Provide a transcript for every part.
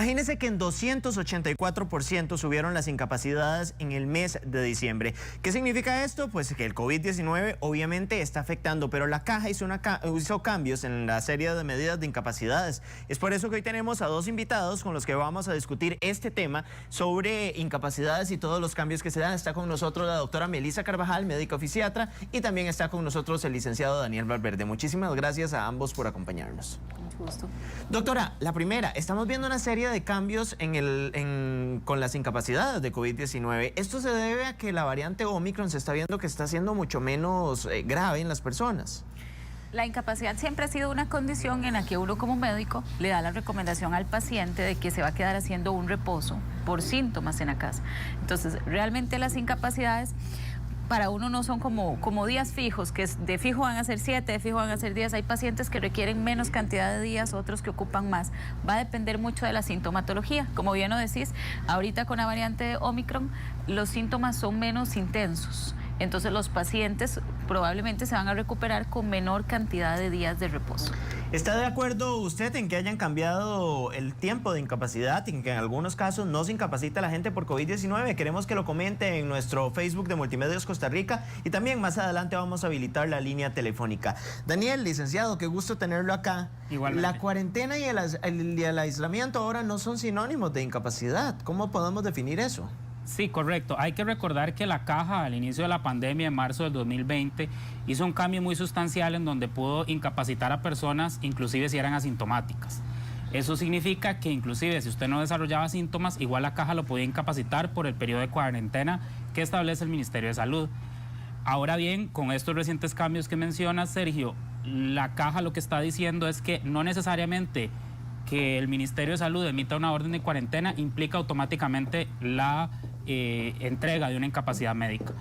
Imagínense que en 284% subieron las incapacidades en el mes de diciembre. ¿Qué significa esto? Pues que el COVID-19 obviamente está afectando, pero la Caja hizo cambios en la serie de medidas de incapacidades. Es por eso que hoy tenemos a dos invitados con los que vamos a discutir este tema sobre incapacidades y todos los cambios que se dan. Está con nosotros la doctora Melissa Carvajal, médica fisiatra, y también está con nosotros el licenciado Daniel Valverde. Muchísimas gracias a ambos por acompañarnos. Mucho gusto. Doctora, la primera, estamos viendo una serie de cambios con las incapacidades de COVID-19. ¿Esto se debe a que la variante Omicron se está viendo que está siendo mucho menos grave en las personas? La incapacidad siempre ha sido una condición en la que uno como médico le da la recomendación al paciente de que se va a quedar haciendo un reposo por síntomas en la casa. Entonces, realmente las incapacidades para uno no son como días fijos, que de fijo van a ser 7, de fijo van a ser 10. Hay pacientes que requieren menos cantidad de días, otros que ocupan más. Va a depender mucho de la sintomatología. Como bien lo decís, ahorita con la variante Omicron los síntomas son menos intensos. Entonces los pacientes probablemente se van a recuperar con menor cantidad de días de reposo. ¿Está de acuerdo usted en que hayan cambiado el tiempo de incapacidad y en que en algunos casos no se incapacita a la gente por COVID-19? Queremos que lo comente en nuestro Facebook de Multimedios Costa Rica y también más adelante vamos a habilitar la línea telefónica. Daniel, licenciado, qué gusto tenerlo acá. Igualmente. La cuarentena y el aislamiento ahora no son sinónimos de incapacidad. ¿Cómo podemos definir eso? Sí, correcto. Hay que recordar que la Caja al inicio de la pandemia, en marzo del 2020, hizo un cambio muy sustancial en donde pudo incapacitar a personas, inclusive si eran asintomáticas. Eso significa que inclusive si usted no desarrollaba síntomas, igual la Caja lo podía incapacitar por el periodo de cuarentena que establece el Ministerio de Salud. Ahora bien, con estos recientes cambios que menciona Sergio, la Caja lo que está diciendo es que no necesariamente que el Ministerio de Salud emita una orden de cuarentena implica automáticamente la entrega de una incapacidad médica.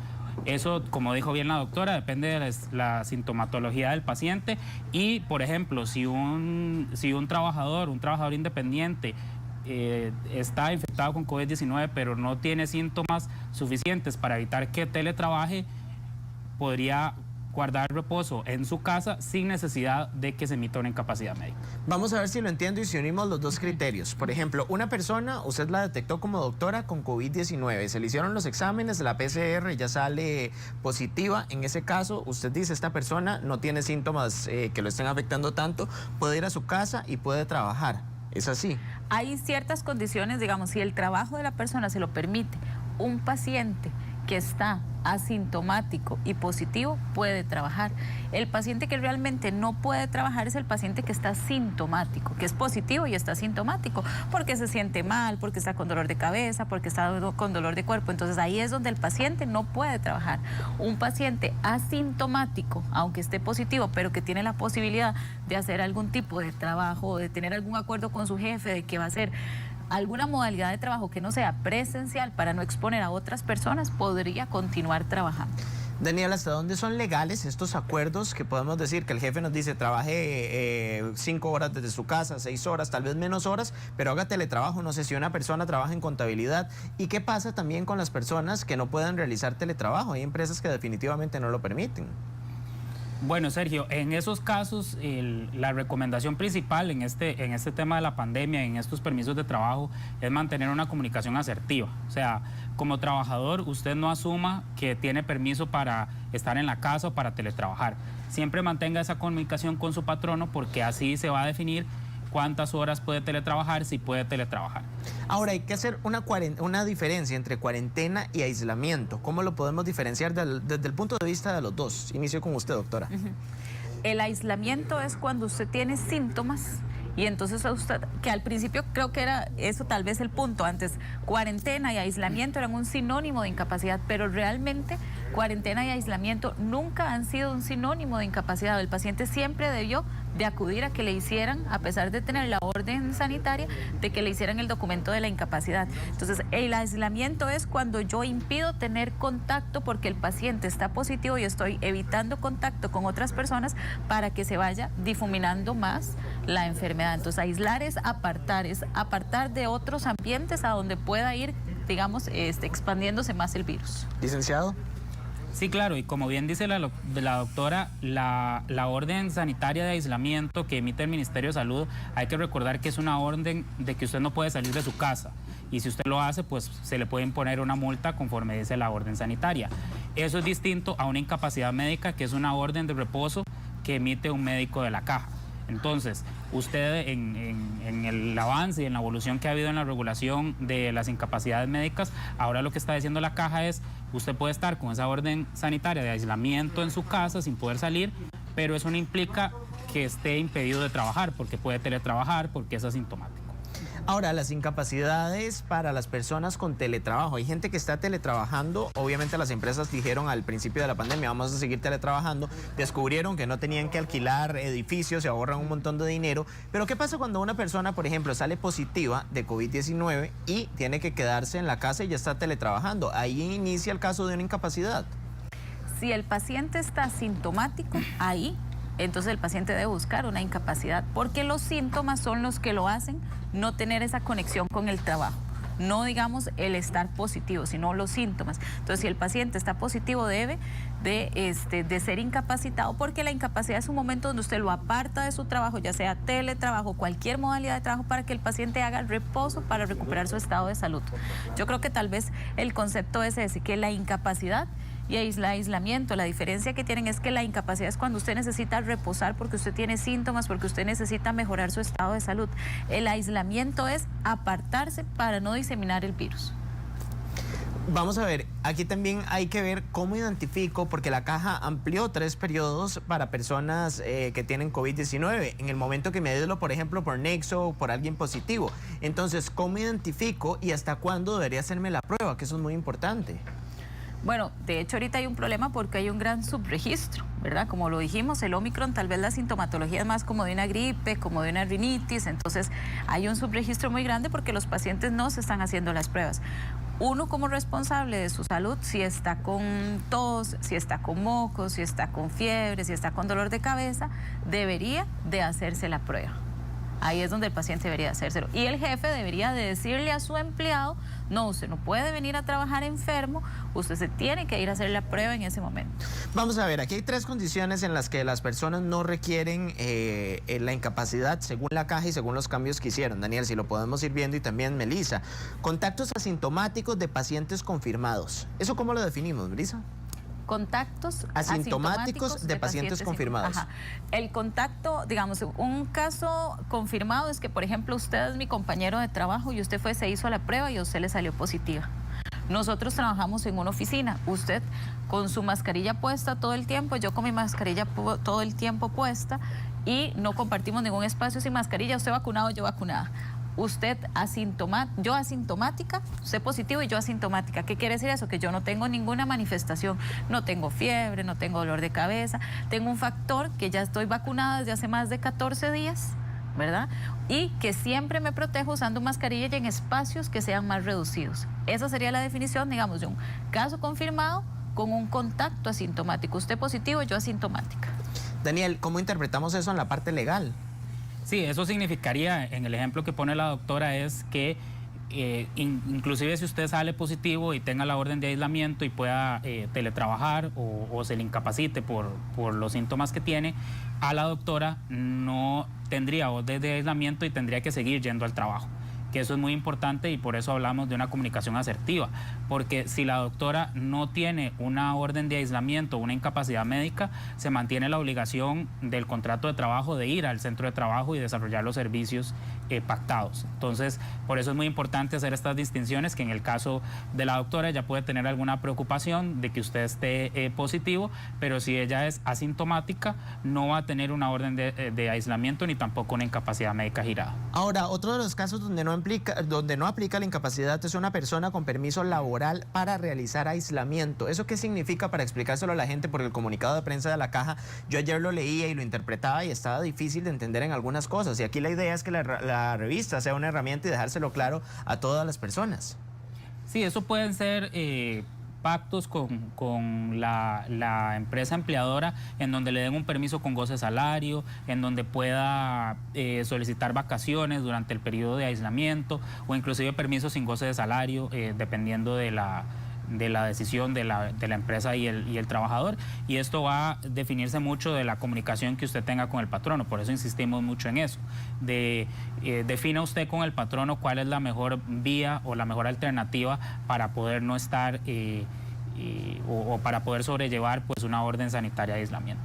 Eso, como dijo bien la doctora, depende de la sintomatología del paciente y, por ejemplo, si un trabajador independiente está infectado con COVID-19 pero no tiene síntomas suficientes para evitar que teletrabaje, podría guardar reposo en su casa sin necesidad de que se emita una incapacidad médica. Vamos a ver si lo entiendo y si unimos los dos criterios. Por ejemplo, una persona, usted la detectó como doctora con COVID-19, se le hicieron los exámenes, la PCR ya sale positiva. En ese caso, usted dice, esta persona no tiene síntomas que lo estén afectando tanto, puede ir a su casa y puede trabajar. ¿Es así? Hay ciertas condiciones, digamos, si el trabajo de la persona se lo permite, un paciente que está asintomático y positivo puede trabajar. El paciente que realmente no puede trabajar es el paciente que está sintomático, que es positivo y está sintomático, porque se siente mal, porque está con dolor de cabeza, porque está con dolor de cuerpo. Entonces ahí es donde el paciente no puede trabajar. Un paciente asintomático, aunque esté positivo, pero que tiene la posibilidad de hacer algún tipo de trabajo, de tener algún acuerdo con su jefe de que va a hacer alguna modalidad de trabajo que no sea presencial para no exponer a otras personas, podría continuar trabajando. Daniel, ¿hasta dónde son legales estos acuerdos que podemos decir que el jefe nos dice trabaje 5 horas desde su casa, 6 horas, tal vez menos horas, pero haga teletrabajo? No sé si una persona trabaja en contabilidad. ¿Y qué pasa también con las personas que no pueden realizar teletrabajo? Hay empresas que definitivamente no lo permiten. Bueno, Sergio, en esos casos la recomendación principal en este tema de la pandemia, en estos permisos de trabajo, es mantener una comunicación asertiva. O sea, como trabajador, usted no asuma que tiene permiso para estar en la casa o para teletrabajar. Siempre mantenga esa comunicación con su patrono porque así se va a definir cuántas horas puede teletrabajar, si puede teletrabajar. Ahora, hay que hacer una diferencia entre cuarentena y aislamiento. ¿Cómo lo podemos diferenciar desde el punto de vista de los dos? Inicio con usted, doctora. El aislamiento es cuando usted tiene síntomas y entonces usted, que al principio creo que era eso tal vez el punto, antes cuarentena y aislamiento eran un sinónimo de incapacidad, pero realmente cuarentena y aislamiento nunca han sido un sinónimo de incapacidad. El paciente siempre debió de acudir a que le hicieran, a pesar de tener la orden sanitaria, de que le hicieran el documento de la incapacidad. Entonces, el aislamiento es cuando yo impido tener contacto porque el paciente está positivo y estoy evitando contacto con otras personas para que se vaya difuminando más la enfermedad. Entonces, aislar es apartar de otros ambientes a donde pueda ir, digamos, expandiéndose más el virus. Licenciado. Sí, claro, y como bien dice la doctora, la orden sanitaria de aislamiento que emite el Ministerio de Salud, hay que recordar que es una orden de que usted no puede salir de su casa. Y si usted lo hace, pues se le puede imponer una multa conforme dice la orden sanitaria. Eso es distinto a una incapacidad médica, que es una orden de reposo que emite un médico de la caja. Entonces, usted en el avance y en la evolución que ha habido en la regulación de las incapacidades médicas, ahora lo que está diciendo la caja es, usted puede estar con esa orden sanitaria de aislamiento en su casa sin poder salir, pero eso no implica que esté impedido de trabajar, porque puede teletrabajar, porque es asintomático. Ahora, las incapacidades para las personas con teletrabajo. Hay gente que está teletrabajando. Obviamente las empresas dijeron al principio de la pandemia, vamos a seguir teletrabajando. Descubrieron que no tenían que alquilar edificios, se ahorran un montón de dinero. Pero ¿qué pasa cuando una persona, por ejemplo, sale positiva de COVID-19 y tiene que quedarse en la casa y ya está teletrabajando? Ahí inicia el caso de una incapacidad. Si el paciente está sintomático, ahí entonces el paciente debe buscar una incapacidad, porque los síntomas son los que lo hacen no tener esa conexión con el trabajo. No digamos el estar positivo, sino los síntomas. Entonces, si el paciente está positivo, debe de ser incapacitado, porque la incapacidad es un momento donde usted lo aparta de su trabajo, ya sea teletrabajo, cualquier modalidad de trabajo, para que el paciente haga reposo para recuperar su estado de salud. Yo creo que tal vez el concepto es ese, que la incapacidad y aislamiento, la diferencia que tienen es que la incapacidad es cuando usted necesita reposar porque usted tiene síntomas, porque usted necesita mejorar su estado de salud. El aislamiento es apartarse para no diseminar el virus. Vamos a ver, aquí también hay que ver cómo identifico, porque la caja amplió 3 periodos para personas que tienen COVID-19, en el momento que me aíslo, por ejemplo, por nexo o por alguien positivo. Entonces, ¿cómo identifico y hasta cuándo debería hacerme la prueba? Que eso es muy importante. Bueno, de hecho ahorita hay un problema porque hay un gran subregistro, ¿verdad? Como lo dijimos, el Omicron, tal vez la sintomatología es más como de una gripe, como de una rinitis, entonces hay un subregistro muy grande porque los pacientes no se están haciendo las pruebas. Uno como responsable de su salud, si está con tos, si está con mocos, si está con fiebre, si está con dolor de cabeza, debería de hacerse la prueba. Ahí es donde el paciente debería hacérselo. Y el jefe debería de decirle a su empleado, no, usted no puede venir a trabajar enfermo, usted se tiene que ir a hacer la prueba en ese momento. Vamos a ver, aquí hay 3 condiciones en las que las personas no requieren la incapacidad según la caja y según los cambios que hicieron. Daniel, si lo podemos ir viendo, y también Melissa. Contactos asintomáticos de pacientes confirmados. ¿Eso cómo lo definimos, Melissa? Contactos asintomáticos de pacientes confirmados. Ajá. El contacto, digamos, un caso confirmado es que, por ejemplo, usted es mi compañero de trabajo y usted se hizo la prueba y a usted le salió positiva. Nosotros trabajamos en una oficina, usted con su mascarilla puesta todo el tiempo, yo con mi mascarilla todo el tiempo puesta, y no compartimos ningún espacio sin mascarilla, usted vacunado, yo vacunada. Usted yo asintomática, usted positivo y yo asintomática. ¿Qué quiere decir eso? Que yo no tengo ninguna manifestación, no tengo fiebre, no tengo dolor de cabeza, tengo un factor que ya estoy vacunada desde hace más de 14 días, ¿verdad? Y que siempre me protejo usando mascarilla y en espacios que sean más reducidos. Esa sería la definición, digamos, de un caso confirmado con un contacto asintomático. Usted positivo, yo asintomática. Daniel, ¿cómo interpretamos eso en la parte legal? Sí, eso significaría, en el ejemplo que pone la doctora, es que inclusive si usted sale positivo y tenga la orden de aislamiento y pueda teletrabajar o se le incapacite por los síntomas que tiene, a la doctora no tendría orden de aislamiento y tendría que seguir yendo al trabajo. Que eso es muy importante y por eso hablamos de una comunicación asertiva, porque si la doctora no tiene una orden de aislamiento, una incapacidad médica, se mantiene la obligación del contrato de trabajo de ir al centro de trabajo y desarrollar los servicios pactados. Entonces, por eso es muy importante hacer estas distinciones, que en el caso de la doctora ella puede tener alguna preocupación de que usted esté positivo, pero si ella es asintomática, no va a tener una orden de aislamiento ni tampoco una incapacidad médica girada. Ahora, otro de los casos donde no aplica la incapacidad es una persona con permiso laboral para realizar aislamiento. ¿Eso qué significa, para explicárselo a la gente? Porque el comunicado de prensa de la caja, yo ayer lo leía y lo interpretaba y estaba difícil de entender en algunas cosas. Y aquí la idea es que la revista sea una herramienta y dejárselo claro a todas las personas. Sí, eso pueden ser pactos con la empresa empleadora en donde le den un permiso con goce de salario, en donde pueda solicitar vacaciones durante el periodo de aislamiento o inclusive permisos sin goce de salario, dependiendo de la decisión de la empresa y el trabajador, y esto va a definirse mucho de la comunicación que usted tenga con el patrono. Por eso insistimos mucho en eso, defina usted con el patrono cuál es la mejor vía o la mejor alternativa para poder no estar o para poder sobrellevar pues una orden sanitaria de aislamiento.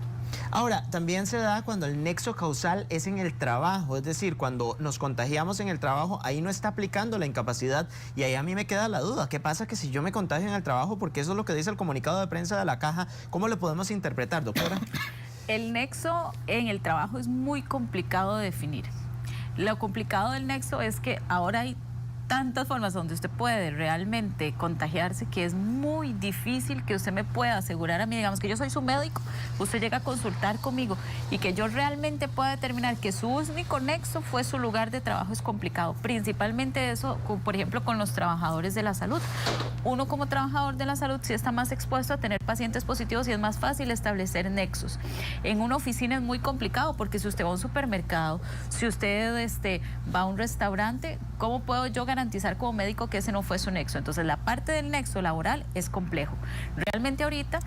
Ahora, también se da cuando el nexo causal es en el trabajo, es decir, cuando nos contagiamos en el trabajo, ahí no está aplicando la incapacidad, y ahí a mí me queda la duda, ¿qué pasa que si yo me contagio en el trabajo? Porque eso es lo que dice el comunicado de prensa de la Caja, ¿cómo lo podemos interpretar, doctora? El nexo en el trabajo es muy complicado de definir. Lo complicado del nexo es que ahora hay tantas formas donde usted puede realmente contagiarse que es muy difícil que usted me pueda asegurar a mí, digamos que yo soy su médico, usted llega a consultar conmigo y que yo realmente pueda determinar que su único nexo fue su lugar de trabajo es complicado, principalmente eso, por ejemplo, con los trabajadores de la salud. Uno como trabajador de la salud sí está más expuesto a tener pacientes positivos y es más fácil establecer nexos. En una oficina es muy complicado porque si usted va a un supermercado, si usted va a un restaurante, ¿cómo puedo yo garantizar como médico que ese no fue su nexo? Entonces la parte del nexo laboral es complejo. Realmente ahorita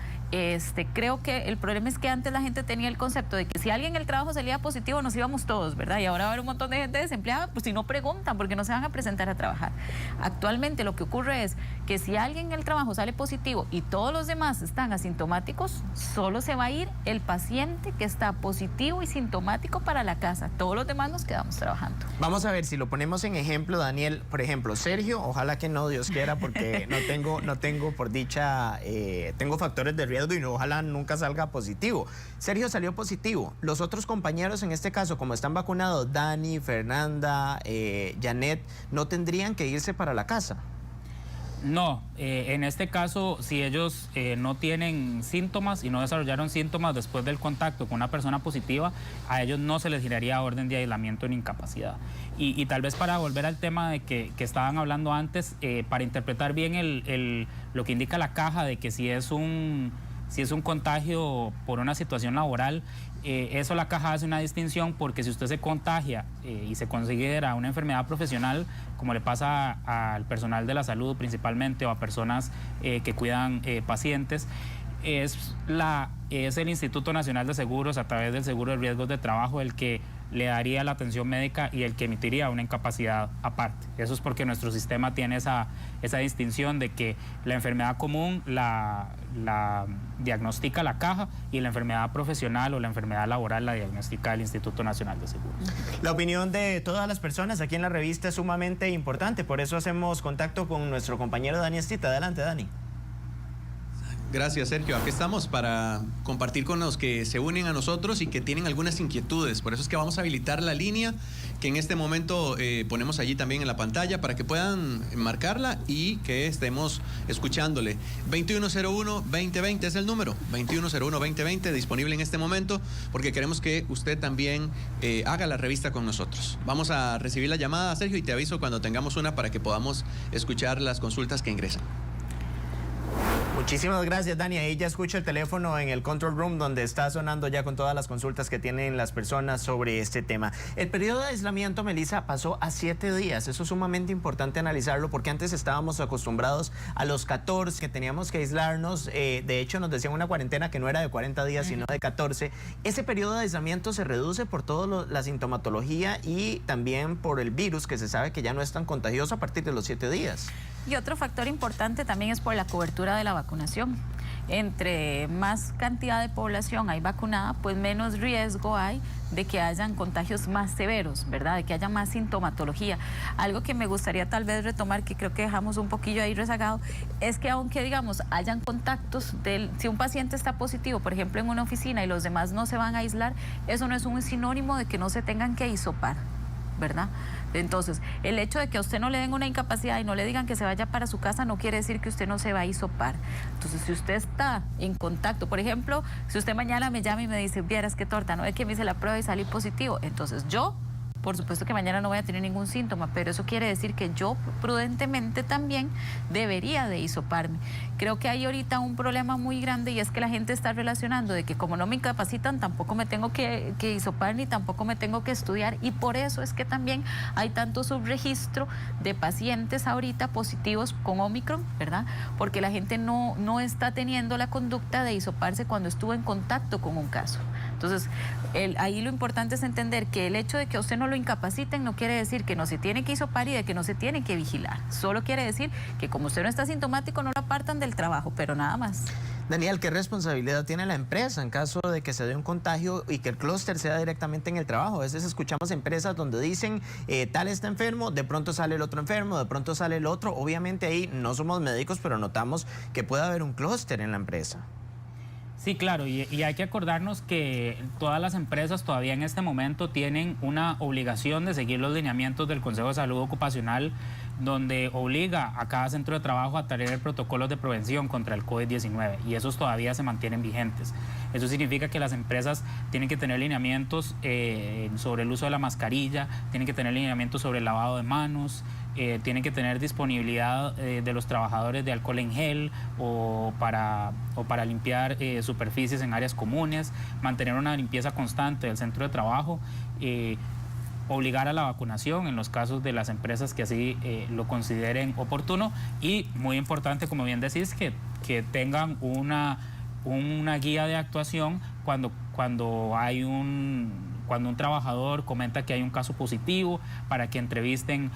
creo que el problema es que antes la gente tenía el concepto de que si alguien en el trabajo salía positivo nos íbamos todos, ¿verdad? Y ahora va a haber un montón de gente desempleada, pues si no preguntan porque no se van a presentar a trabajar. Actualmente lo que ocurre es que si alguien en el trabajo sale positivo y todos los demás están asintomáticos, solo se va a ir el paciente que está positivo y sintomático para la casa. Todos los demás nos quedamos trabajando. Vamos a ver, si lo ponemos en ejemplo, Daniel, por ejemplo, Sergio, ojalá que no, Dios quiera, porque no tengo por dicha, tengo factores de riesgo y no, ojalá nunca salga positivo. Sergio salió positivo. Los otros compañeros, en este caso, como están vacunados, Dani, Fernanda, Janet, ¿no tendrían que irse para la casa? No, en este caso, si ellos no tienen síntomas y no desarrollaron síntomas después del contacto con una persona positiva, a ellos no se les giraría orden de aislamiento en incapacidad. Y tal vez para volver al tema de que estaban hablando antes, para interpretar bien lo que indica la Caja de que si es un contagio por una situación laboral, eso la Caja hace una distinción porque si usted se contagia y se considera una enfermedad profesional, como le pasa al personal de la salud principalmente o a personas que cuidan pacientes, es el Instituto Nacional de Seguros a través del Seguro de Riesgos de Trabajo el que le daría la atención médica y el que emitiría una incapacidad aparte. Eso es porque nuestro sistema tiene esa distinción de que la enfermedad común la diagnostica la Caja y la enfermedad profesional o la enfermedad laboral la diagnostica el Instituto Nacional de Seguros. La opinión de todas las personas aquí en la revista es sumamente importante, por eso hacemos contacto con nuestro compañero Dani Estita. Adelante, Dani. Gracias, Sergio. Aquí estamos para compartir con los que se unen a nosotros y que tienen algunas inquietudes. Por eso es que vamos a habilitar la línea que en este momento ponemos allí también en la pantalla para que puedan marcarla y que estemos escuchándole. 2101-2020 es el número. 2101-2020 disponible en este momento porque queremos que usted también haga la revista con nosotros. Vamos a recibir la llamada, Sergio, y te aviso cuando tengamos una para que podamos escuchar las consultas que ingresan. Muchísimas gracias, Dani. Ahí ya escucho el teléfono en el control room donde está sonando ya con todas las consultas que tienen las personas sobre este tema. El periodo de aislamiento, Melissa, pasó a 7 días. Eso es sumamente importante analizarlo porque antes estábamos acostumbrados a los 14 que teníamos que aislarnos. De hecho, nos decían una cuarentena que no era de 40 días, sino de 14. Ese periodo de aislamiento se reduce por toda la sintomatología y también por el virus que se sabe que ya no es tan contagioso a partir de los 7 días. Y otro factor importante también es por la cobertura de la vacunación. Entre más cantidad de población hay vacunada, pues menos riesgo hay de que hayan contagios más severos, ¿verdad? De que haya más sintomatología. Algo que me gustaría tal vez retomar, que creo que dejamos un poquillo ahí rezagado, es que aunque, digamos, hayan contactos, si un paciente está positivo, por ejemplo, en una oficina y los demás no se van a aislar, eso no es un sinónimo de que no se tengan que hisopar, ¿verdad? Entonces, el hecho de que a usted no le den una incapacidad y no le digan que se vaya para su casa no quiere decir que usted no se va a hisopar. Entonces, si usted está en contacto, por ejemplo, si usted mañana me llama y me dice, vieras qué torta, no es que me hice la prueba y salí positivo, entonces yo por supuesto que mañana no voy a tener ningún síntoma, pero eso quiere decir que yo prudentemente también debería de hisoparme. Creo que hay ahorita un problema muy grande y es que la gente está relacionando de que como no me incapacitan, tampoco me tengo que hisopar ni tampoco me tengo que estudiar, y por eso es que también hay tanto subregistro de pacientes ahorita positivos con Omicron, ¿verdad? Porque la gente no está teniendo la conducta de hisoparse cuando estuvo en contacto con un caso. Entonces, ahí lo importante es entender que el hecho de que a usted no lo incapaciten no quiere decir que no se tiene que hisopar y de que no se tiene que vigilar. Solo quiere decir que como usted no está sintomático, no lo apartan del trabajo, pero nada más. Daniel, ¿qué responsabilidad tiene la empresa en caso de que se dé un contagio y que el clúster sea directamente en el trabajo? A veces escuchamos empresas donde dicen tal está enfermo, de pronto sale el otro enfermo, de pronto sale el otro. Obviamente ahí no somos médicos, pero notamos que puede haber un clúster en la empresa. Sí, claro, y hay que acordarnos que todas las empresas todavía en este momento tienen una obligación de seguir los lineamientos del Consejo de Salud Ocupacional, donde obliga a cada centro de trabajo a tener protocolos de prevención contra el COVID-19, y esos todavía se mantienen vigentes. Eso significa que las empresas tienen que tener lineamientos sobre el uso de la mascarilla, tienen que tener lineamientos sobre el lavado de manos, tienen que tener disponibilidad de los trabajadores de alcohol en gel o para limpiar superficies en áreas comunes, mantener una limpieza constante del centro de trabajo, obligar a la vacunación en los casos de las empresas que así lo consideren oportuno, y muy importante, como bien decís, que tengan una guía de actuación cuando un trabajador comenta que hay un caso positivo, para que entrevisten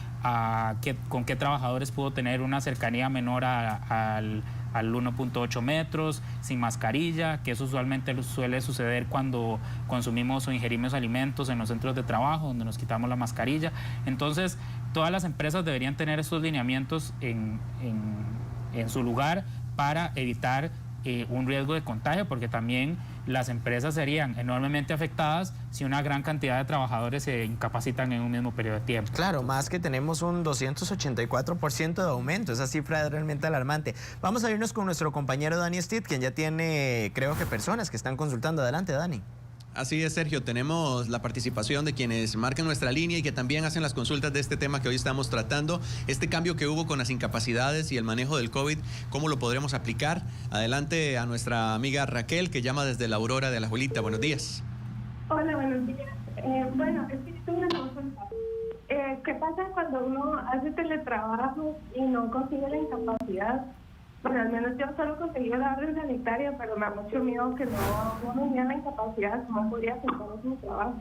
con qué trabajadores pudo tener una cercanía menor al 1.8 metros, sin mascarilla, que eso usualmente suele suceder cuando consumimos o ingerimos alimentos en los centros de trabajo, donde nos quitamos la mascarilla. Entonces, todas las empresas deberían tener estos lineamientos en su lugar para evitar un riesgo de contagio, porque también las empresas serían enormemente afectadas si una gran cantidad de trabajadores se incapacitan en un mismo periodo de tiempo. Claro, más que tenemos un 284% de aumento, esa cifra es realmente alarmante. Vamos a irnos con nuestro compañero Dani Stitt, quien ya tiene, creo que personas que están consultando. Adelante, Dani. Así es, Sergio, tenemos la participación de quienes marcan nuestra línea y que también hacen las consultas de este tema que hoy estamos tratando, este cambio que hubo con las incapacidades y el manejo del COVID, ¿cómo lo podremos aplicar? Adelante a nuestra amiga Raquel, que llama desde la Aurora de Alajuelita. Buenos días. Hola, buenos días. Bueno, es que tengo una consulta. ¿Qué pasa cuando uno hace teletrabajo y no consigue la incapacidad? Bueno, al menos yo solo conseguí la orden sanitaria, pero me da mucho miedo que no me dieran la incapacidad, no podría aceptar mi trabajo.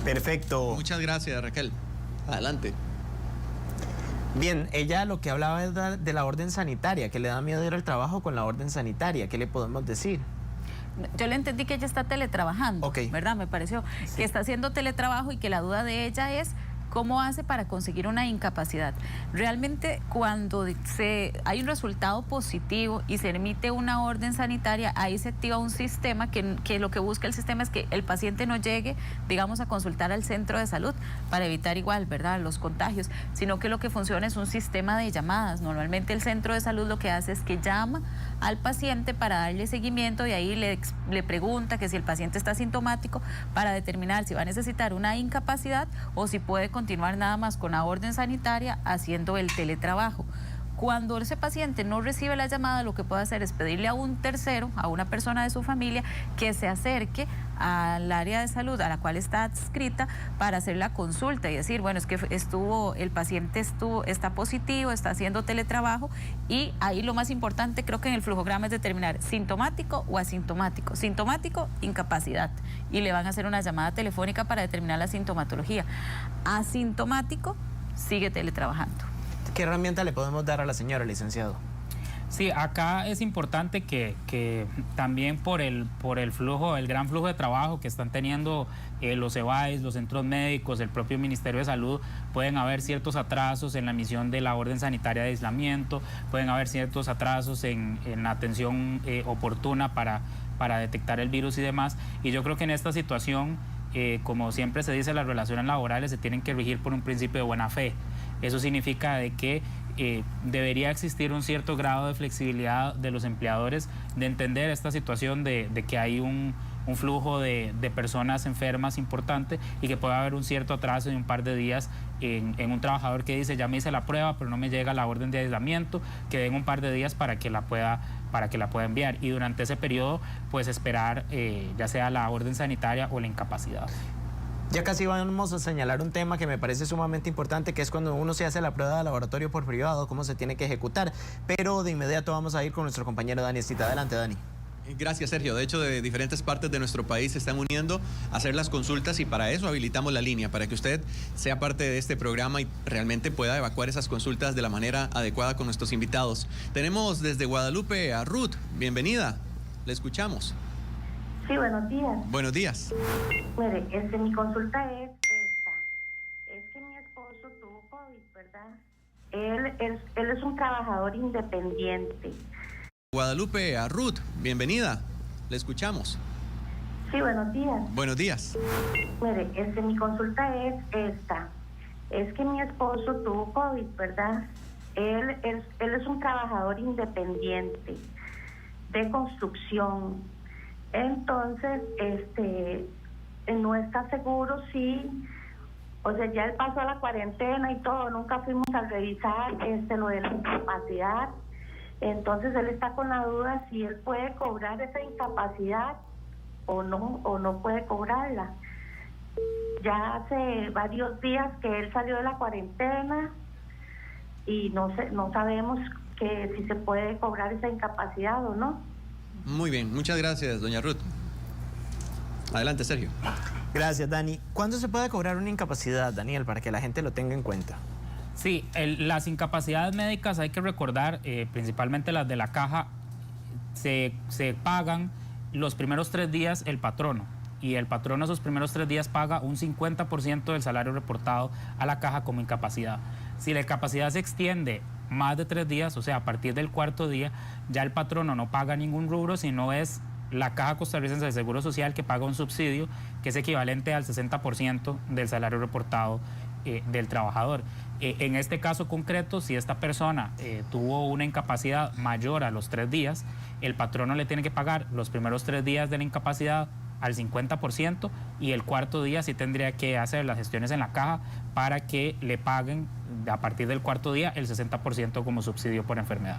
Perfecto. Muchas gracias, Raquel. Adelante. Bien, ella lo que hablaba es de la orden sanitaria, que le da miedo ir al trabajo con la orden sanitaria. ¿Qué le podemos decir? Yo le entendí que ella está teletrabajando, ¿verdad? Me pareció que está haciendo teletrabajo y que la duda de ella es ¿cómo hace para conseguir una incapacidad? Realmente cuando hay un resultado positivo y se emite una orden sanitaria, ahí se activa un sistema que lo que busca el sistema es que el paciente no llegue, digamos, a consultar al centro de salud para evitar igual, ¿verdad?, los contagios, sino que lo que funciona es un sistema de llamadas. Normalmente el centro de salud lo que hace es que llama al paciente para darle seguimiento y ahí le pregunta que si el paciente está sintomático para determinar si va a necesitar una incapacidad o si puede continuar nada más con la orden sanitaria haciendo el teletrabajo. Cuando ese paciente no recibe la llamada, lo que puede hacer es pedirle a un tercero, a una persona de su familia, que se acerque al área de salud a la cual está adscrita para hacer la consulta y decir, bueno, es que el paciente está positivo, está haciendo teletrabajo, y ahí lo más importante creo que en el flujograma es determinar sintomático o asintomático. Sintomático, incapacidad, y le van a hacer una llamada telefónica para determinar la sintomatología. Asintomático, sigue teletrabajando. ¿Qué herramienta le podemos dar a la señora, licenciado? Sí, acá es importante que también por el gran flujo de trabajo que están teniendo los EBAIS, los centros médicos, el propio Ministerio de Salud, pueden haber ciertos atrasos en la emisión de la orden sanitaria de aislamiento, pueden haber ciertos atrasos en la atención oportuna para detectar el virus y demás. Y yo creo que en esta situación, como siempre se dice, las relaciones laborales se tienen que regir por un principio de buena fe. Eso significa de que debería existir un cierto grado de flexibilidad de los empleadores, de entender esta situación de que hay un un flujo de personas enfermas importante y que pueda haber un cierto atraso de un par de días en un trabajador que dice, ya me hice la prueba, pero no me llega la orden de aislamiento, que den un par de días para que la pueda enviar. Y durante ese periodo, pues esperar ya sea la orden sanitaria o la incapacidad. Ya casi vamos a señalar un tema que me parece sumamente importante, que es cuando uno se hace la prueba de laboratorio por privado, cómo se tiene que ejecutar. Pero de inmediato vamos a ir con nuestro compañero Dani Estita. Adelante, Dani. Gracias, Sergio. De hecho, de diferentes partes de nuestro país se están uniendo a hacer las consultas y para eso habilitamos la línea, para que usted sea parte de este programa y realmente pueda evacuar esas consultas de la manera adecuada con nuestros invitados. Tenemos desde Guadalupe a Ruth. Bienvenida. Le escuchamos. Sí, buenos días. Buenos días. Mire, mi consulta es esta. Es que mi esposo tuvo COVID, ¿verdad? Él es un trabajador independiente. Guadalupe a Ruth. Bienvenida. Le escuchamos. Sí, buenos días. Buenos días. Mire, mi consulta es esta. Es que mi esposo tuvo COVID, ¿verdad? Él es un trabajador independiente de construcción. Entonces, no está seguro si, o sea, ya él pasó la cuarentena y todo, nunca fuimos a revisar lo de la incapacidad. Entonces él está con la duda si él puede cobrar esa incapacidad o no puede cobrarla. Ya hace varios días que él salió de la cuarentena y no sabemos si se puede cobrar esa incapacidad o no. Muy bien, muchas gracias, doña Ruth. Adelante, Sergio. Gracias, Dani. ¿Cuándo se puede cobrar una incapacidad, Daniel, para que la gente lo tenga en cuenta? Sí, las incapacidades médicas hay que recordar, principalmente las de la caja, se pagan los primeros 3 días el patrono. Y el patrono esos primeros 3 días paga un 50% del salario reportado a la caja como incapacidad. Si la incapacidad se extiende más de 3 días, o sea, a partir del 4.º día, ya el patrono no paga ningún rubro, sino es la Caja Costarricense de Seguro Social que paga un subsidio que es equivalente al 60% del salario reportado del trabajador. En este caso concreto, si esta persona tuvo una incapacidad mayor a los 3 días, el patrono le tiene que pagar los primeros 3 días de la incapacidad al 50% y el 4.º día sí tendría que hacer las gestiones en la caja para que le paguen a partir del 4.º día el 60% como subsidio por enfermedad.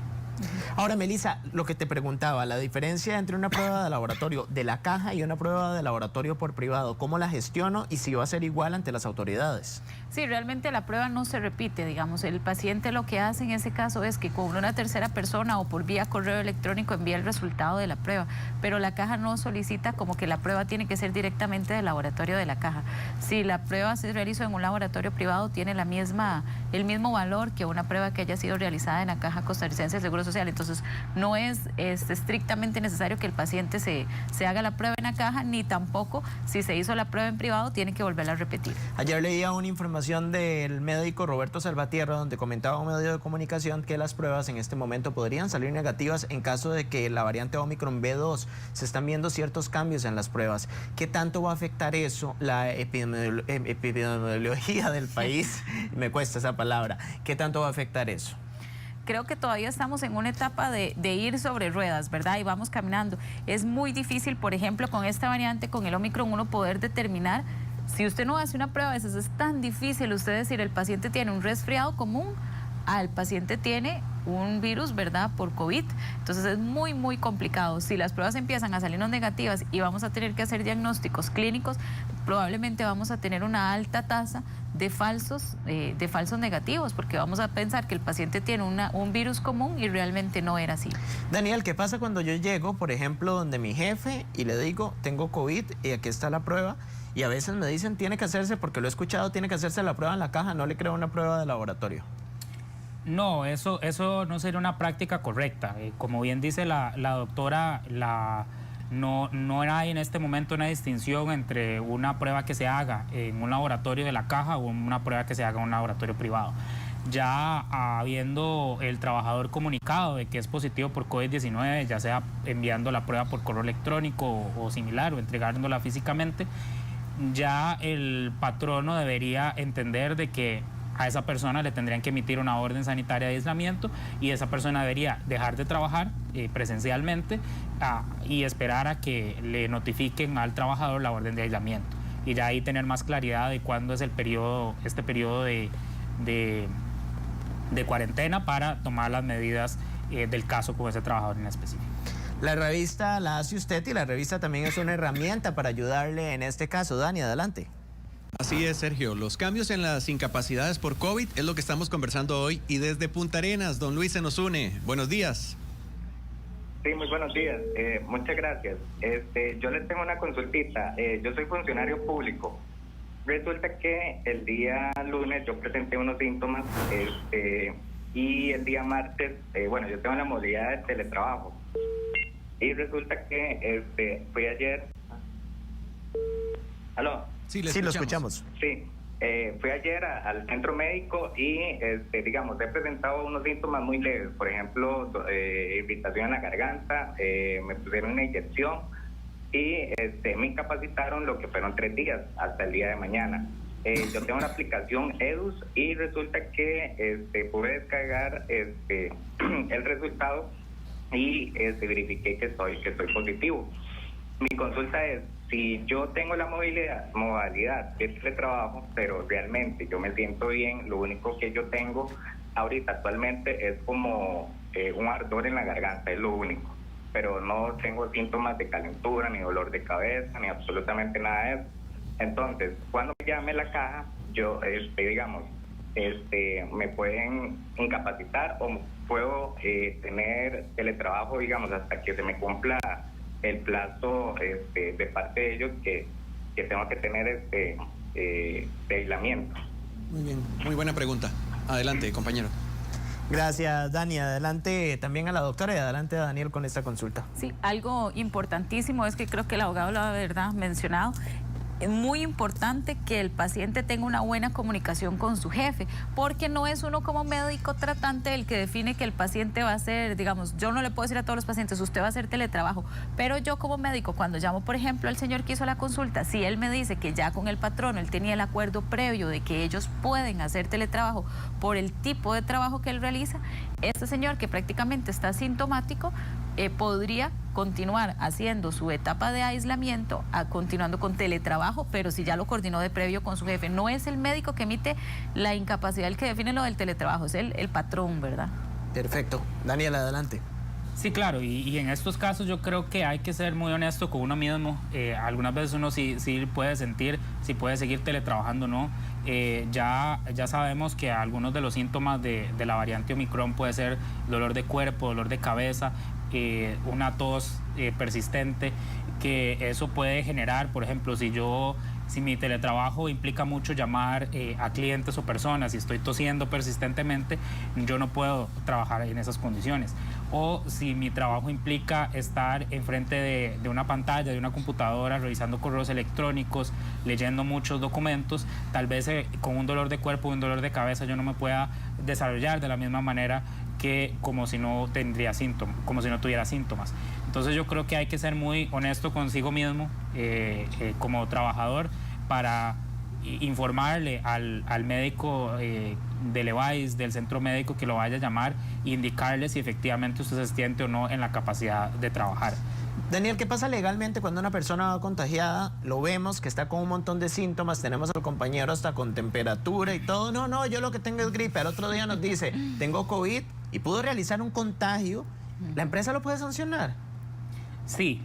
Ahora, Melissa, lo que te preguntaba, la diferencia entre una prueba de laboratorio de la caja y una prueba de laboratorio por privado, ¿cómo la gestiono y si va a ser igual ante las autoridades? Sí, realmente la prueba no se repite, digamos, el paciente lo que hace en ese caso es que con una tercera persona o por vía correo electrónico envía el resultado de la prueba, pero la caja no solicita como que la prueba tiene que ser directamente del laboratorio de la caja. Si la prueba se realizó en un laboratorio privado, tiene el mismo valor que una prueba que haya sido realizada en la Caja Costarricense de Seguro Social. Entonces, no es estrictamente necesario que el paciente se haga la prueba en la caja, ni tampoco si se hizo la prueba en privado, tiene que volverla a repetir. Ayer leía una información del médico Roberto Salvatierra, donde comentaba un medio de comunicación que las pruebas en este momento podrían salir negativas en caso de que la variante Omicron B2 se están viendo ciertos cambios en las pruebas. ¿Qué tanto va a afectar eso la epidemiología del país? Me cuesta esa palabra. ¿Qué tanto va a afectar eso? Creo que todavía estamos en una etapa de ir sobre ruedas, ¿verdad? Y vamos caminando. Es muy difícil, por ejemplo, con esta variante, con el Omicron, uno poder determinar. Si usted no hace una prueba, a veces es tan difícil usted decir el paciente tiene un resfriado común, el paciente tiene un virus, ¿verdad?, por COVID. Entonces es muy, muy complicado. Si las pruebas empiezan a salirnos negativas y vamos a tener que hacer diagnósticos clínicos, probablemente vamos a tener una alta tasa de falsos negativos, porque vamos a pensar que el paciente tiene un virus común y realmente no era así. Daniel, ¿qué pasa cuando yo llego, por ejemplo, donde mi jefe y le digo, tengo COVID y aquí está la prueba? Y a veces me dicen, tiene que hacerse, porque lo he escuchado, tiene que hacerse la prueba en la caja, no le creo una prueba de laboratorio. No, eso no sería una práctica correcta. Como bien dice la doctora, no hay en este momento una distinción entre una prueba que se haga en un laboratorio de la caja o una prueba que se haga en un laboratorio privado. Ya habiendo el trabajador comunicado de que es positivo por COVID-19, ya sea enviando la prueba por correo electrónico o similar o entregándola físicamente, ya el patrono debería entender de que a esa persona le tendrían que emitir una orden sanitaria de aislamiento y esa persona debería dejar de trabajar presencialmente y esperar a que le notifiquen al trabajador la orden de aislamiento. Y ya ahí tener más claridad de cuándo es este periodo de cuarentena para tomar las medidas del caso con ese trabajador en específico. La revista la hace usted y la revista también es una herramienta para ayudarle en este caso. Dani, adelante. Así es, Sergio. Los cambios en las incapacidades por COVID es lo que estamos conversando hoy. Y desde Punta Arenas, don Luis se nos une. Buenos días. Sí, muy buenos días. Muchas gracias. Yo les tengo una consultita. Yo soy funcionario público. Resulta que el día lunes yo presenté unos síntomas y el día martes, yo tengo la modalidad de teletrabajo. Y resulta que fui ayer... ¿Aló? Sí, lo escuchamos. Sí, fui ayer al centro médico y, he presentado unos síntomas muy leves. Por ejemplo, irritación en la garganta, me pusieron una inyección y me incapacitaron lo que fueron 3 días, hasta el día de mañana. Yo tengo una aplicación EDUS y resulta que pude descargar el resultado y verifiqué que soy positivo. Mi consulta es, si yo tengo la modalidad de teletrabajo, pero realmente yo me siento bien, lo único que yo tengo ahorita actualmente es como un ardor en la garganta, es lo único, pero no tengo síntomas de calentura, ni dolor de cabeza, ni absolutamente nada de eso. Entonces, cuando me llame la caja, yo, me pueden incapacitar o puedo tener teletrabajo, hasta que se me cumpla el plazo de parte de ellos que tengo que tener de aislamiento. Muy bien, muy buena pregunta. Adelante, compañero. Gracias, Dani. Adelante también a la doctora y adelante a Daniel con esta consulta. Sí, algo importantísimo es que creo que el abogado lo ha mencionado. Es muy importante que el paciente tenga una buena comunicación con su jefe, porque no es uno como médico tratante el que define que el paciente va a hacer, yo no le puedo decir a todos los pacientes, usted va a hacer teletrabajo, pero yo como médico, cuando llamo, por ejemplo, al señor que hizo la consulta, si él me dice que ya con el patrono él tenía el acuerdo previo de que ellos pueden hacer teletrabajo por el tipo de trabajo que él realiza, este señor que prácticamente está asintomático, podría continuar haciendo su etapa de aislamiento, continuando con teletrabajo, pero si ya lo coordinó de previo con su jefe. No es el médico que emite la incapacidad el que define lo del teletrabajo, es el patrón, ¿verdad? Perfecto. Daniel, adelante. Sí, claro, y en estos casos yo creo que hay que ser muy honesto con uno mismo. Algunas veces uno sí puede sentir si puede seguir teletrabajando o no. Ya sabemos que algunos de los síntomas de la variante Omicron puede ser dolor de cuerpo, dolor de cabeza, una tos persistente, que eso puede generar, por ejemplo, si mi teletrabajo implica mucho llamar a clientes o personas y estoy tosiendo persistentemente, yo no puedo trabajar en esas condiciones. O si mi trabajo implica estar enfrente de una pantalla, de una computadora, revisando correos electrónicos, leyendo muchos documentos, tal vez con un dolor de cuerpo o un dolor de cabeza yo no me pueda desarrollar de la misma manera que como si no tuviera síntomas. Entonces yo creo que hay que ser muy honesto consigo mismo como trabajador para informarle al médico del EVAIS, del centro médico que lo vaya a llamar e indicarle si efectivamente usted se siente o no en la capacidad de trabajar. Daniel, ¿qué pasa legalmente cuando una persona va contagiada? Lo vemos que está con un montón de síntomas, tenemos al compañero hasta con temperatura y todo. No, yo lo que tengo es gripe. Al otro día nos dice, tengo COVID y pudo realizar un contagio. ¿La empresa lo puede sancionar? Sí,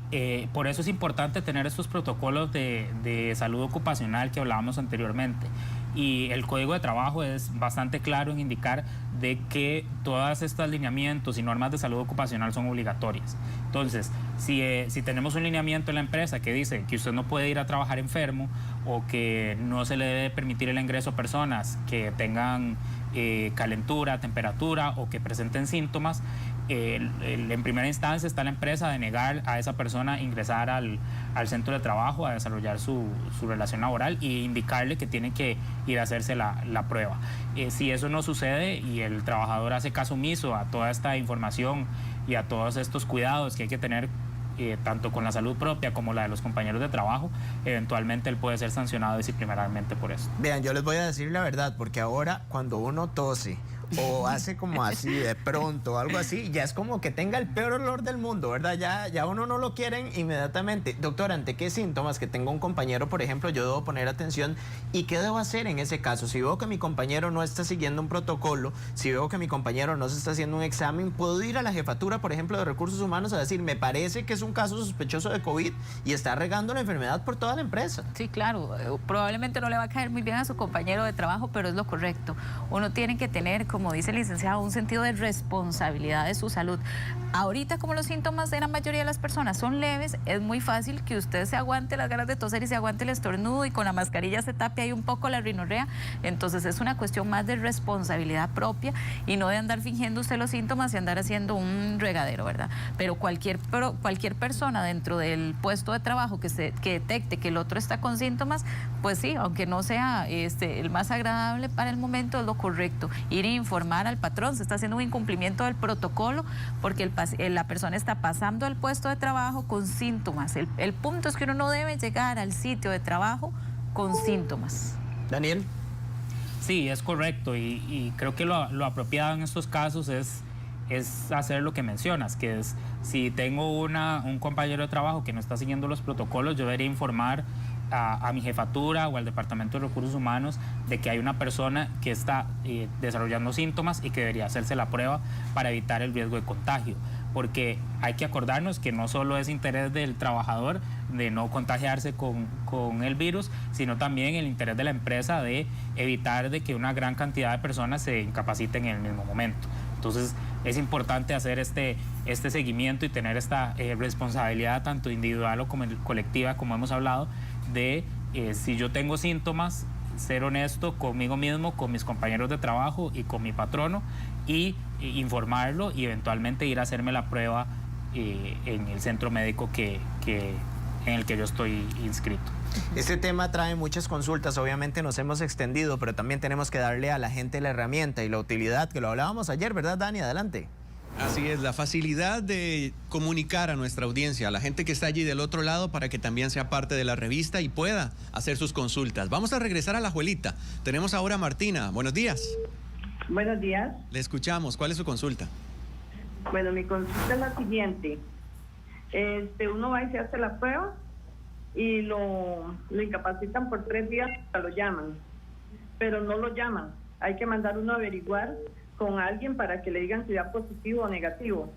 por eso es importante tener estos protocolos de salud ocupacional que hablábamos anteriormente. Y el Código de Trabajo es bastante claro en indicar de que todos estos lineamientos y normas de salud ocupacional son obligatorias. Entonces, si tenemos un lineamiento en la empresa que dice que usted no puede ir a trabajar enfermo o que no se le debe permitir el ingreso a personas que tengan calentura, temperatura o que presenten síntomas, en primera instancia está la empresa de negar a esa persona ingresar al centro de trabajo a desarrollar su relación laboral e indicarle que tiene que ir a hacerse la prueba. Si eso no sucede y el trabajador hace caso omiso a toda esta información y a todos estos cuidados que hay que tener tanto con la salud propia como la de los compañeros de trabajo, eventualmente él puede ser sancionado disciplinariamente por eso. Vean, yo les voy a decir la verdad, porque ahora cuando uno tose o hace como así de pronto, algo así, ya es como que tenga el peor olor del mundo, ¿verdad? Ya uno no lo quieren inmediatamente. Doctor, ¿ante qué síntomas que tengo un compañero, por ejemplo, yo debo poner atención? ¿Y qué debo hacer en ese caso? Si veo que mi compañero no está siguiendo un protocolo, si veo que mi compañero no se está haciendo un examen, ¿puedo ir a la jefatura, por ejemplo, de recursos humanos a decir, me parece que es un caso sospechoso de COVID y está regando la enfermedad por toda la empresa? Sí, claro, probablemente no le va a caer muy bien a su compañero de trabajo, pero es lo correcto. Uno tiene que tener, como dice el licenciado, un sentido de responsabilidad de su salud. Ahorita, como los síntomas de la mayoría de las personas son leves, es muy fácil que usted se aguante las ganas de toser y se aguante el estornudo y con la mascarilla se tape ahí un poco la rinorrea. Entonces es una cuestión más de responsabilidad propia y no de andar fingiendo usted los síntomas y andar haciendo un regadero, ¿verdad? Pero cualquier persona dentro del puesto de trabajo que detecte que el otro está con síntomas, pues sí, aunque no sea el más agradable para el momento, es lo correcto. Ir a informar al patrón, se está haciendo un incumplimiento del protocolo porque la persona está pasando al puesto de trabajo con síntomas. El punto es que uno no debe llegar al sitio de trabajo con síntomas. Daniel. Sí, es correcto y creo que lo apropiado en estos casos es hacer lo que mencionas, que es si tengo un compañero de trabajo que no está siguiendo los protocolos, yo debería informar a mi jefatura o al Departamento de Recursos Humanos de que hay una persona que está desarrollando síntomas y que debería hacerse la prueba para evitar el riesgo de contagio. Porque hay que acordarnos que no solo es interés del trabajador de no contagiarse con el virus, sino también el interés de la empresa de evitar de que una gran cantidad de personas se incapaciten en el mismo momento. Entonces es importante hacer este seguimiento y tener esta responsabilidad tanto individual o como colectiva, como hemos hablado, de si yo tengo síntomas, ser honesto conmigo mismo, con mis compañeros de trabajo y con mi patrono y informarlo y eventualmente ir a hacerme la prueba en el centro médico en el que yo estoy inscrito. Este tema trae muchas consultas, obviamente nos hemos extendido, pero también tenemos que darle a la gente la herramienta y la utilidad, que lo hablábamos ayer, ¿verdad, Dani? Adelante. Así es, la facilidad de comunicar a nuestra audiencia, a la gente que está allí del otro lado, para que también sea parte de la revista y pueda hacer sus consultas. Vamos a regresar a La Juelita. Tenemos ahora a Martina. Buenos días. Buenos días. Le escuchamos. ¿Cuál es su consulta? Bueno, mi consulta es la siguiente. Uno va y se hace la prueba y lo incapacitan por 3 días, lo llaman, pero no lo llaman. Hay que mandar uno a averiguar con alguien para que le digan si da positivo o negativo.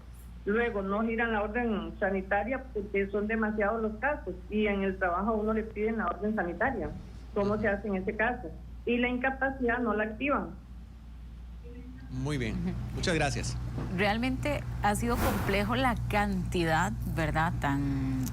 Luego no giran la orden sanitaria porque son demasiados los casos y en el trabajo a uno le piden la orden sanitaria. ¿Cómo se hace en ese caso? Y la incapacidad no la activan. Muy bien, muchas gracias. Realmente ha sido complejo la cantidad, ¿verdad?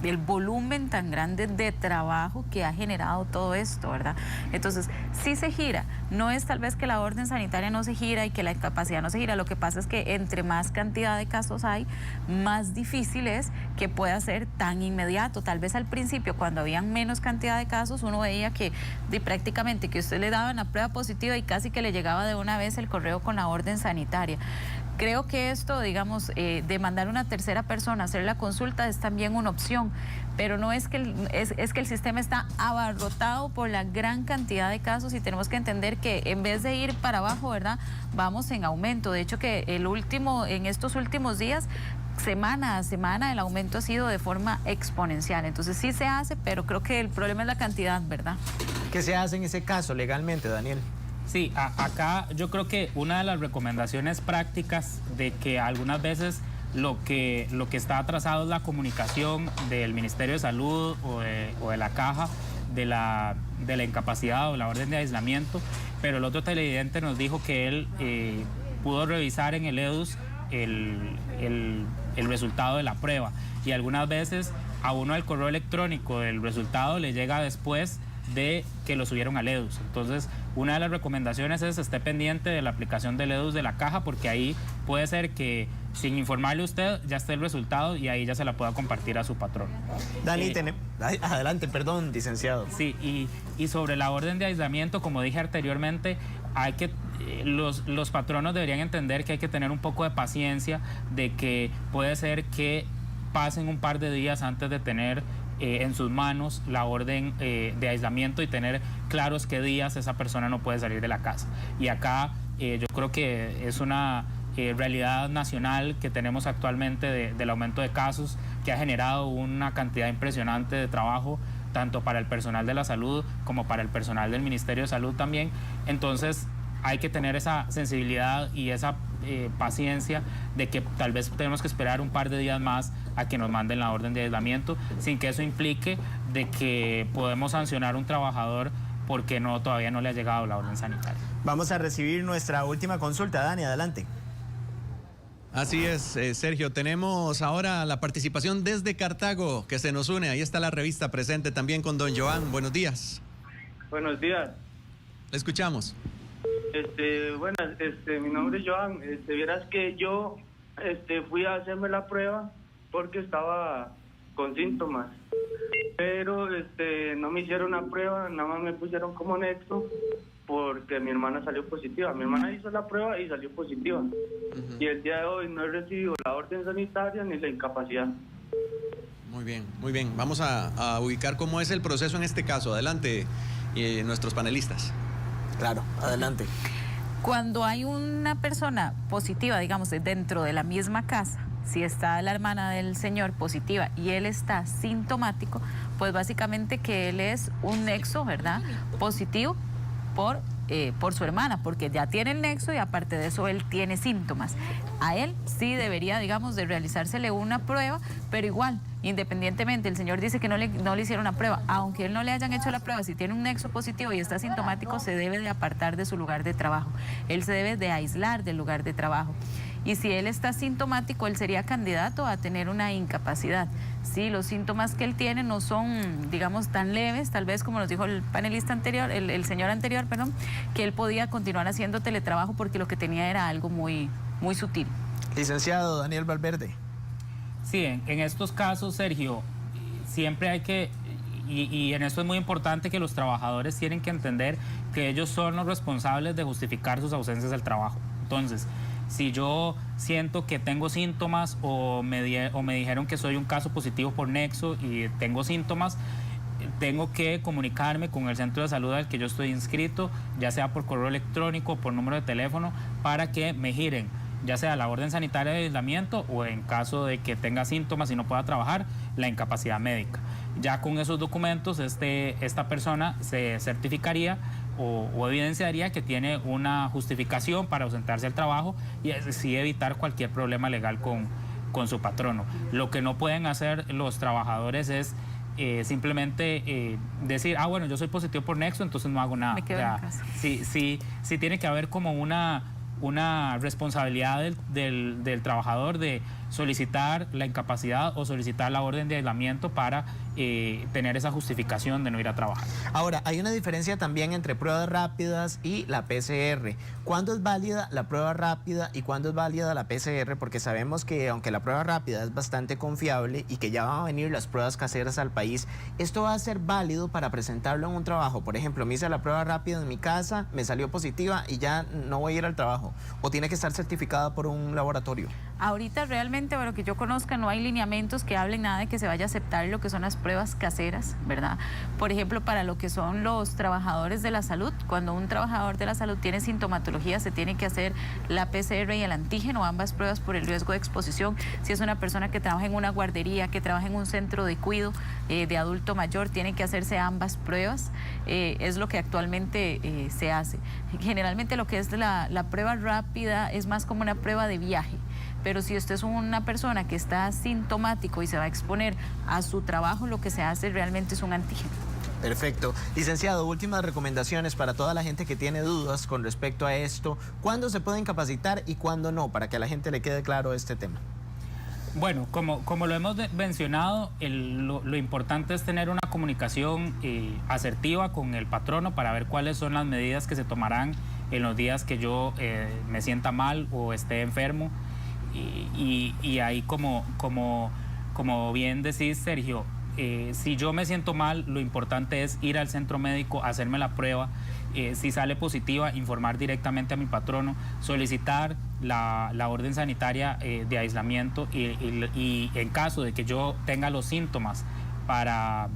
El volumen tan grande de trabajo que ha generado todo esto, ¿verdad? Entonces, sí se gira. No es tal vez que la orden sanitaria no se gira y que la incapacidad no se gira. Lo que pasa es que entre más cantidad de casos hay, más difícil es que pueda ser tan inmediato. Tal vez al principio, cuando habían menos cantidad de casos, uno veía que prácticamente que usted le daban la prueba positiva y casi que le llegaba de una vez el correo con la orden sanitaria. Creo que esto, digamos, de mandar una tercera persona a hacer la consulta es también una opción, pero no es que es que el sistema está abarrotado por la gran cantidad de casos y tenemos que entender que en vez de ir para abajo, ¿verdad?, vamos en aumento. De hecho, que en estos últimos días, semana a semana, el aumento ha sido de forma exponencial. Entonces sí se hace, pero creo que el problema es la cantidad, ¿verdad? ¿Qué se hace en ese caso legalmente, Daniel? Sí, acá yo creo que una de las recomendaciones prácticas de que algunas veces lo que está atrasado es la comunicación del Ministerio de Salud o de la Caja de la incapacidad o la orden de aislamiento, pero el otro televidente nos dijo que él pudo revisar en el EDUS el resultado de la prueba y algunas veces a uno el correo electrónico del resultado le llega después de que lo subieron al EDUS. Entonces, una de las recomendaciones es esté pendiente de la aplicación del EDUS de la Caja, porque ahí puede ser que sin informarle a usted ya esté el resultado y ahí ya se la pueda compartir a su patrón. Dani, adelante, perdón, licenciado. Sí, y sobre la orden de aislamiento, como dije anteriormente, los patronos deberían entender que hay que tener un poco de paciencia, de que puede ser que pasen un par de días antes de tener en sus manos la orden de aislamiento y tener claros qué días esa persona no puede salir de la casa. Y acá yo creo que es una realidad nacional que tenemos actualmente del aumento de casos, que ha generado una cantidad impresionante de trabajo tanto para el personal de la salud como para el personal del Ministerio de Salud también. Entonces hay que tener esa sensibilidad y esa paciencia de que tal vez tenemos que esperar un par de días más a que nos manden la orden de aislamiento, sin que eso implique de que podemos sancionar a un trabajador porque todavía no le ha llegado la orden sanitaria. Vamos a recibir nuestra última consulta. Dani, adelante. Así es, Sergio. Tenemos ahora la participación desde Cartago, que se nos une. Ahí está la revista presente también con don Joan. Buenos días. Buenos días. Le escuchamos. Buenas, mi nombre es Joan. Vieras que yo fui a hacerme la prueba porque estaba con síntomas, pero no me hicieron la prueba, nada más me pusieron como nexo porque mi hermana salió positiva. Mi hermana hizo la prueba y salió positiva. Y el día de hoy no he recibido la orden sanitaria ni la incapacidad. Muy bien, muy bien. Vamos a ubicar cómo es el proceso en este caso. Adelante, nuestros panelistas. Claro, adelante. Cuando hay una persona positiva, digamos, dentro de la misma casa, si está la hermana del señor positiva y él está sintomático, pues básicamente que él es un nexo, ¿verdad?, positivo por su hermana, porque ya tiene el nexo y aparte de eso él tiene síntomas. A él sí debería, digamos, de realizársele una prueba, pero igual, independientemente, el señor dice que no le hicieron la prueba, aunque él no le hayan hecho la prueba, si tiene un nexo positivo y está sintomático, se debe de apartar de su lugar de trabajo. Él se debe de aislar del lugar de trabajo. Y si él está sintomático, él sería candidato a tener una incapacidad. Sí, los síntomas que él tiene no son, digamos, tan leves, tal vez como nos dijo el panelista anterior, el señor anterior, perdón, que él podía continuar haciendo teletrabajo porque lo que tenía era algo muy, muy sutil. Licenciado Daniel Valverde. Sí, en estos casos, Sergio, siempre hay que, y en esto es muy importante que los trabajadores tienen que entender que ellos son los responsables de justificar sus ausencias del trabajo. Entonces, si yo siento que tengo síntomas o me dijeron que soy un caso positivo por nexo y tengo síntomas, tengo que comunicarme con el centro de salud al que yo estoy inscrito, ya sea por correo electrónico o por número de teléfono, para que me giren, ya sea la orden sanitaria de aislamiento o en caso de que tenga síntomas y no pueda trabajar, la incapacidad médica. Ya con esos documentos esta persona se certificaría o evidenciaría que tiene una justificación para ausentarse del trabajo y así evitar cualquier problema legal con su patrono. Lo que no pueden hacer los trabajadores es simplemente decir, bueno, yo soy positivo por nexo, entonces no hago nada. Me quedo en casa. Sí tiene que haber como una responsabilidad del trabajador de solicitar la incapacidad o solicitar la orden de aislamiento para tener esa justificación de no ir a trabajar. Ahora, hay una diferencia también entre pruebas rápidas y la PCR. ¿Cuándo es válida la prueba rápida y cuándo es válida la PCR? Porque sabemos que aunque la prueba rápida es bastante confiable y que ya van a venir las pruebas caseras al país, esto va a ser válido para presentarlo en un trabajo. Por ejemplo, me hice la prueba rápida en mi casa, me salió positiva y ya no voy a ir al trabajo. ¿O tiene que estar certificada por un laboratorio? Ahorita realmente, bueno, que yo conozca, no hay lineamientos que hablen nada de que se vaya a aceptar lo que son las pruebas caseras, ¿verdad? Por ejemplo, para lo que son los trabajadores de la salud, cuando un trabajador de la salud tiene sintomatología, se tiene que hacer la PCR y el antígeno, ambas pruebas por el riesgo de exposición. Si es una persona que trabaja en una guardería, que trabaja en un centro de cuidado de adulto mayor, tiene que hacerse ambas pruebas. Es lo que actualmente se hace. Generalmente lo que es la prueba rápida es más como una prueba de viaje. Pero si usted es una persona que está sintomático y se va a exponer a su trabajo, lo que se hace realmente es un antígeno. Perfecto. Licenciado, últimas recomendaciones para toda la gente que tiene dudas con respecto a esto. ¿Cuándo se puede incapacitar y cuándo no? Para que a la gente le quede claro este tema. Bueno, como lo hemos mencionado, lo importante es tener una comunicación asertiva con el patrono para ver cuáles son las medidas que se tomarán en los días que yo me sienta mal o esté enfermo. Y ahí como bien decís, Sergio, si yo me siento mal, lo importante es ir al centro médico, hacerme la prueba, si sale positiva, informar directamente a mi patrono, solicitar la orden sanitaria de aislamiento y en caso de que yo tenga los síntomas para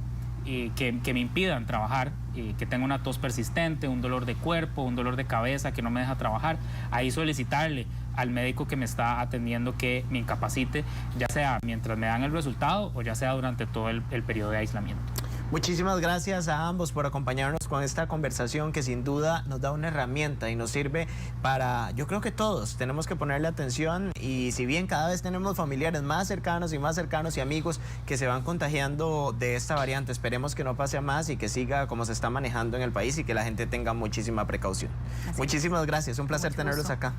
que me impidan trabajar, que tenga una tos persistente, un dolor de cuerpo, un dolor de cabeza que no me deja trabajar, ahí solicitarle al médico que me está atendiendo que me incapacite, ya sea mientras me dan el resultado o ya sea durante todo el periodo de aislamiento. Muchísimas gracias a ambos por acompañarnos con esta conversación que sin duda nos da una herramienta y nos sirve para, yo creo que todos tenemos que ponerle atención, y si bien cada vez tenemos familiares más cercanos y amigos que se van contagiando de esta variante, esperemos que no pase a más y que siga como se está manejando en el país y que la gente tenga muchísima precaución. Muchísimas gracias, un placer tenerlos acá.